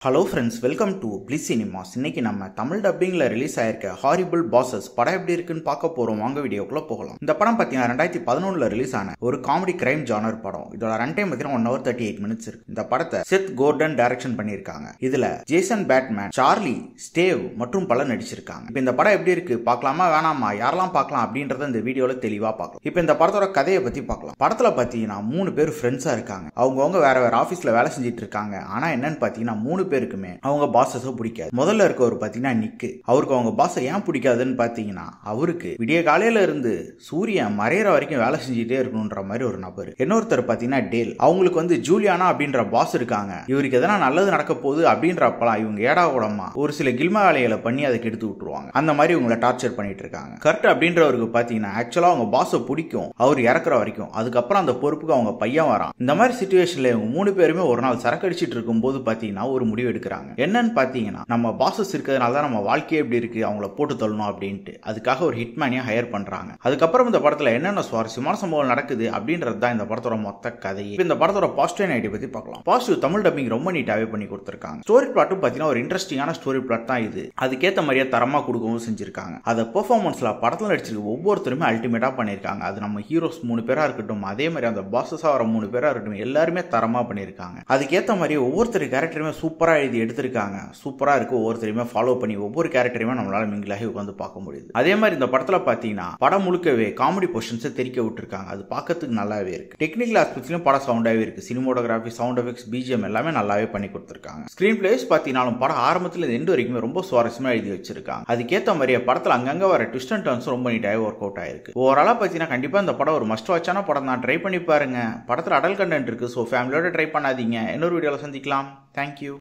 Hello friends, welcome to bliss cinemas. இன்னைக்கு நம்ம Tamil டப்பிங்ல release ஆயிருக்க ஹாரிபிள் பாசஸ் படம் எப்படி இருக்குன்னு பார்க்க போறோம். வாங்க வீடியோக்குள்ள போகலாம். இந்த படம் பார்த்தீங்கன்னா 2011 ரிலீஸ் ஆன ஒரு காமெடி கிரைம் ஜானர் படம். இதோட ரன் டைம் பார்த்தீங்கன்னா 1 hour 38 minutes இருக்கு. இந்த படத்தை செத் கோர்டன் டைரக்ஷன் பண்ணியிருக்காங்க. இதுல ஜேசன் பேட்மேன், சார்லி, ஸ்டேவ் மற்றும் பலர் நடிச்சிருக்காங்க. இப்போ இந்த படம் எப்படி இருக்கு பார்க்கலாமா வேணாமா, யாரெல்லாம் பார்க்கலாம் அப்படின்றத இந்த வீடியோல தெளிவா பார்க்கலாம். இப்போ இந்த படத்தோட கதையை பத்தி பார்க்கலாம். படத்துல பார்த்தீங்கன்னா 3 பேர் ஃப்ரெண்ட்ஸா இருக்காங்க. அவங்கவுங்க வேற வேற ஆஃபீஸ்ல வேலை செஞ்சுட்டு இருக்காங்க. ஆனா என்னன்னு பார்த்தீங்கன்னா 3 பேருக்குமே அவங்க பாஸஸ பிடிக்காது. முதல்ல இருக்கவர் பாத்தீங்கன்னா நிக்கு. அவருக்கு அவங்க பாஸ ஏன் பிடிக்காதுன்னு பாத்தீங்கன்னா அவருக்கு விடிய காலையில இருந்து சூரியன் மறையிற வரைக்கும் வேலை செஞ்சுட்டே இருக்கணும்ன்ற மாதிரி ஒரு நபர். இன்னொருத்தர் பாத்தீங்கன்னா டேல். அவங்களுக்கு வந்து ஜூலியானா அப்படின்ற பாஸ் இருக்காங்க. இவருக்கு எதனா நல்லது நடக்க போகுது அப்படின்றப்பலாம் இவங்க ஏடா கூடமா ஒரு சில கில்ம வேலைகளை பண்ணி அதை கெடுத்து விட்டுருவாங்க. அந்த மாதிரி இவங்களை டார்ச்சர் பண்ணிட்டு இருக்காங்க. கர்ட் அப்படின்றவருக்கு பாத்தீங்கன்னா ஆக்சுவலா அவங்க பாஸ பிடிக்கும், அவர் இறக்குற வரைக்கும். அதுக்கப்புறம் அந்த பொறுப்புக்கு அவங்க பையன் வரான். இந்த மாதிரி சிச்சுவேஷன்ல இவங்க 3 பேருமே ஒரு நாள் சரக்கு அடிச்சிட்டு இருக்கும் போது பாத்தீங்கன்னா ஒரு முடிவு எடுக்கிறாங்க. என்னன்னு பாத்தீங்கன்னா நம்ம பாசஸ் இருக்கிறதுனால தான் நம்ம வாழ்க்கையே எப்படி இருக்கு, அவங்கள போட்டு தள்ளணும் அப்படின்ட்டு அதுக்காக ஒரு ஹிட்மேனியா ஹையர் பண்றாங்க. அதுக்கப்புறம் இந்த படத்துல என்னென்ன சுவாரஸ்யமான சம்பவம் நடக்குது அப்படின்றது தான் இந்த படத்தோட மொத்த கதை. இந்த படத்தோட பாசிட்டிவ் ஐடி பத்தி பார்க்கலாம். பாசிட்டிவ் தமிழ் டப்பிங் ரொம்ப நீட்டாவே பண்ணி கொடுத்திருக்காங்க. ஸ்டோரி பிளாட்டும் பாத்தீங்கன்னா ஒரு இன்ட்ரெஸ்டிங்கான ஸ்டோரி பிளாட் தான் இது. அதுக்கேற்ற மாதிரியே தரமா கொடுக்கவும் செஞ்சிருக்காங்க. அதை பெர்ஃபார்மன்ஸ்ல படத்துல நடிச்சிருக்க ஒவ்வொருத்தருமே அல்டிமேட்டா பண்ணிருக்காங்க. அது நம்ம ஹீரோஸ் 3 பேரா இருக்கட்டும், அதே மாதிரி அந்த பாசஸா வர 3 பேரா இருக்கட்டும், எல்லாருமே தரமா பண்ணிருக்காங்க. அதுக்கேற்ற மாதிரி ஒவ்வொருத்தர் கேரக்டருமே சூப்பரா எழுதி எடுத்திருக்காங்க. சூப்பரா இருக்கு. ஒவ்வொருத்தரையுமே ஃபாலோ பண்ணி ஒவ்வொரு கேரக்டரையுமே நம்மளால மிங்கிலாகி உட்காந்து பார்க்க முடியுது. அதே மாதிரி இந்த படத்துல பாத்தீங்கன்னா படம் முழுக்கவே காமெடி போர்ஷன்ஸை தெரிக்க விட்டுருக்காங்க. அது பார்க்கறதுக்கு நல்லாவே இருக்கு. டெக்னிக்கல் ஆஸ்பெக்ட்ஸ்லயும் படம் சவுண்டாவே இருக்கு. சினிமோட்டோகிராஃபி, சவுண்ட் எஃபெக்ட்ஸ், பிஜிஎம் எல்லாமே நல்லாவே பண்ணி கொடுத்திருக்காங்க. ஸ்கிரீன் பிளேஸ் பாத்தீங்கன்னாலும் படம் ஆரம்பத்துல எண்டு வரைக்குமே ரொம்ப சுவாரஸ்யமா எழுதி வச்சிருக்காங்க. அதுக்கேற்ற மாதிரியே படத்துல அங்கங்க வர ட்விஸ்ட் அண்ட் டர்ன்ஸ் ரொம்ப நீட்டாவே ஒர்க் அவுட் ஆயிருக்கு. ஓவராலா பாத்தீங்கன்னா கண்டிப்பா இந்த படம் ஒரு மஸ்ட் வாட்சான படம் தான். ட்ரை பண்ணி பாருங்க. படத்துல அடல்ட் கண்டென்ட் இருக்கு. ஸோ ஃபேமிலியோட ட்ரை பண்ணாதீங்க. இன்னொரு வீடியோல சந்திக்கலாம். தேங்க்யூ.